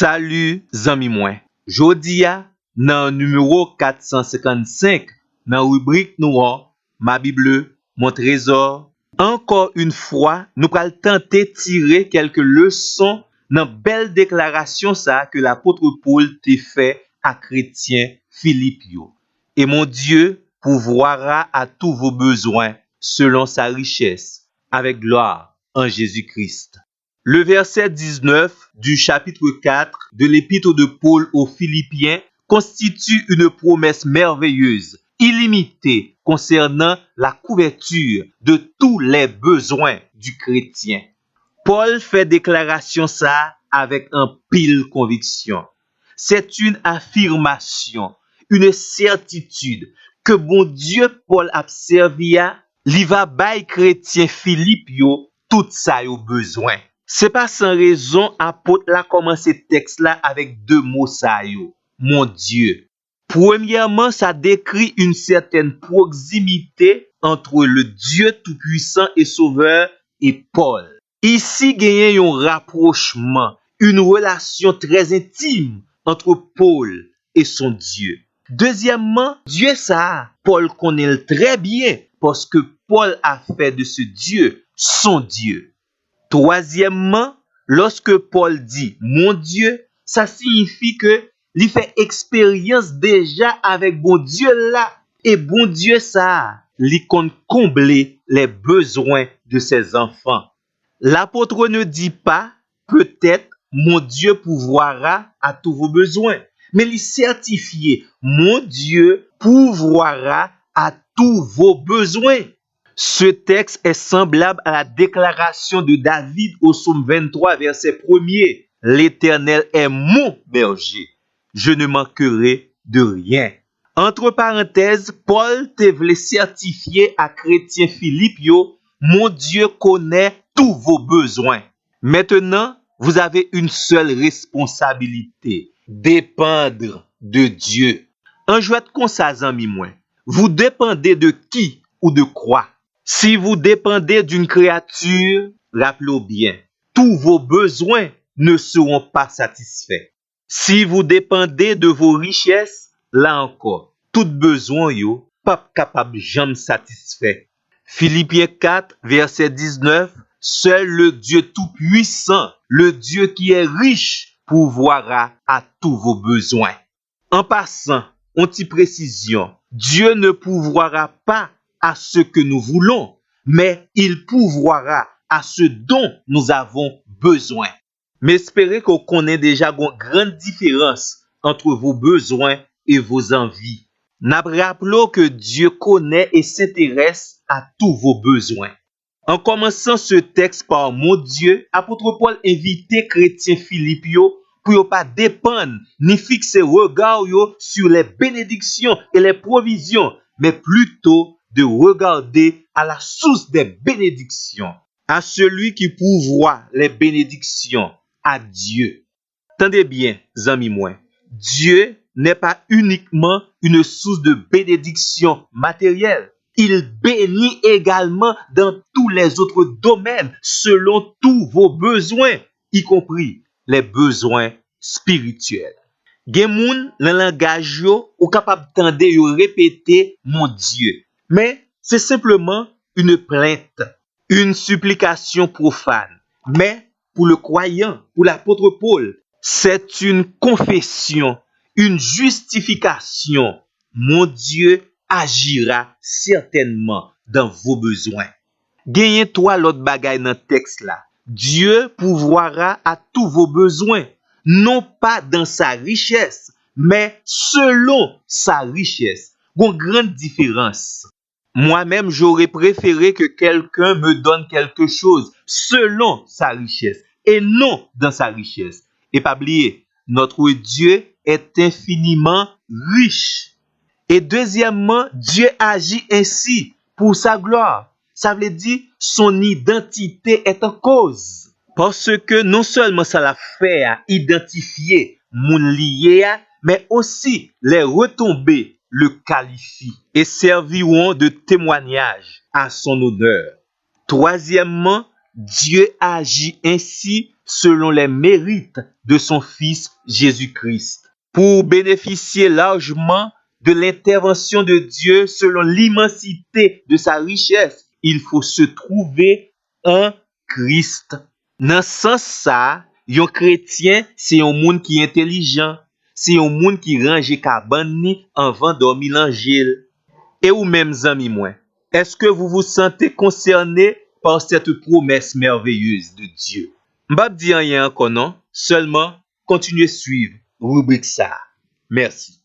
Salut zami mwen. Jodi a nan numéro 455 nan rubrique noire Ma Bible, mon trésor. Encore une fois, nous pral tenter tirer quelques leçons dans belle déclaration ça que l'apôtre Paul te fait à chrétien Philippe yo. Et mon Dieu pourvoira à tous vos besoins selon sa richesse avec gloire en Jésus-Christ. Le verset 19 du chapitre 4 de l'épître de Paul aux Philippiens constitue une promesse merveilleuse, illimitée concernant la couverture de tous les besoins du chrétien. Paul fait déclaration ça avec un pile conviction. C'est une affirmation, une certitude que bon Dieu Paul a servi à, li va bay chrétien Philippe yo tout ça yo besoin. C'est pas sans raison apôtre là commencé texte là avec deux mots ça yo, mon Dieu. Premièrement, ça décrit une certaine proximité entre le Dieu tout-puissant et sauveur et Paul. Ici, il y a un rapprochement, une relation très intime entre Paul et son Dieu. Deuxièmement, Dieu ça, Paul connaît très bien parce que Paul a fait de ce Dieu son Dieu. Troisièmement, lorsque Paul dit mon Dieu, ça signifie que il fait expérience déjà avec bon Dieu là et bon Dieu ça, il compte combler les besoins de ses enfants. L'apôtre ne dit pas peut-être mon Dieu pourvoira à tous vos besoins, mais il certifie mon Dieu pourvoira à tous vos besoins. Ce texte est semblable à la déclaration de David au psaume 23, verset 1er. L'Éternel est mon berger, je ne manquerai de rien. Entre parenthèses, Paul te voulait certifier à chrétien Philippe yo, mon Dieu connaît tous vos besoins. Maintenant, vous avez une seule responsabilité, dépendre de Dieu. En jouet comme ça, zami mwen, vous dépendez de qui ou de quoi? Si vous dépendez d'une créature, rappelez-vous bien, tous vos besoins ne seront pas satisfaits. Si vous dépendez de vos richesses, là encore, tout besoin yo pas capable jamais satisfait. Philippiens 4, verset 19, seul le Dieu tout-puissant, le Dieu qui est riche, pourvoira à tous vos besoins. En passant, on t'y précision, Dieu ne pourvoira pas à ce que nous voulons, mais il pourvoira à ce dont nous avons besoin. Mais espérez qu'on connaît déjà une grande différence entre vos besoins et vos envies. Rappelons que Dieu connaît et s'intéresse à tous vos besoins. En commençant ce texte par mon Dieu, apôtre Paul invitait chrétien Philippe pour ne pas dépendre ni fixer regard sur les bénédictions et les provisions, mais plutôt de regarder à la source des bénédictions, à celui qui pourvoit les bénédictions, à Dieu. Tendez bien, amis moi, Dieu n'est pas uniquement une source de bénédiction matérielle. Il bénit également dans tous les autres domaines, selon tous vos besoins, y compris les besoins spirituels. Gen moun nan langage yo ou capable tande yo répéter mon Dieu. Mais c'est simplement une plainte, une supplication profane. Mais pour le croyant, pour l'apôtre Paul, c'est une confession, une justification. Mon Dieu agira certainement dans vos besoins. Gagnez toi l'autre bagay dans texte là. Dieu pourvoira à tous vos besoins, non pas dans sa richesse, mais selon sa richesse. Une grande différence. Moi-même, j'aurais préféré que quelqu'un me donne quelque chose selon sa richesse et non dans sa richesse. Et pas oublier, notre Dieu est infiniment riche. Et deuxièmement, Dieu agit ainsi pour sa gloire. Ça veut dire son identité est en cause. Parce que non seulement ça l'a fait à identifier moun lié, mais aussi les retombées le qualifient et serviront de témoignage à son honneur. Troisièmement, Dieu agit ainsi selon les mérites de son Fils Jésus-Christ. Pour bénéficier largement de l'intervention de Dieu selon l'immensité de sa richesse, il faut se trouver en Christ. Dans ce sens, un chrétien, c'est un monde qui est intelligent, c'est un monde qui range cabane avant dormir l'angile. Et ou même amis moi, est-ce que vous vous sentez concerné par cette promesse merveilleuse de Dieu? M'pa di rien encore non, seulement continuez suivre rubrique ça. Merci.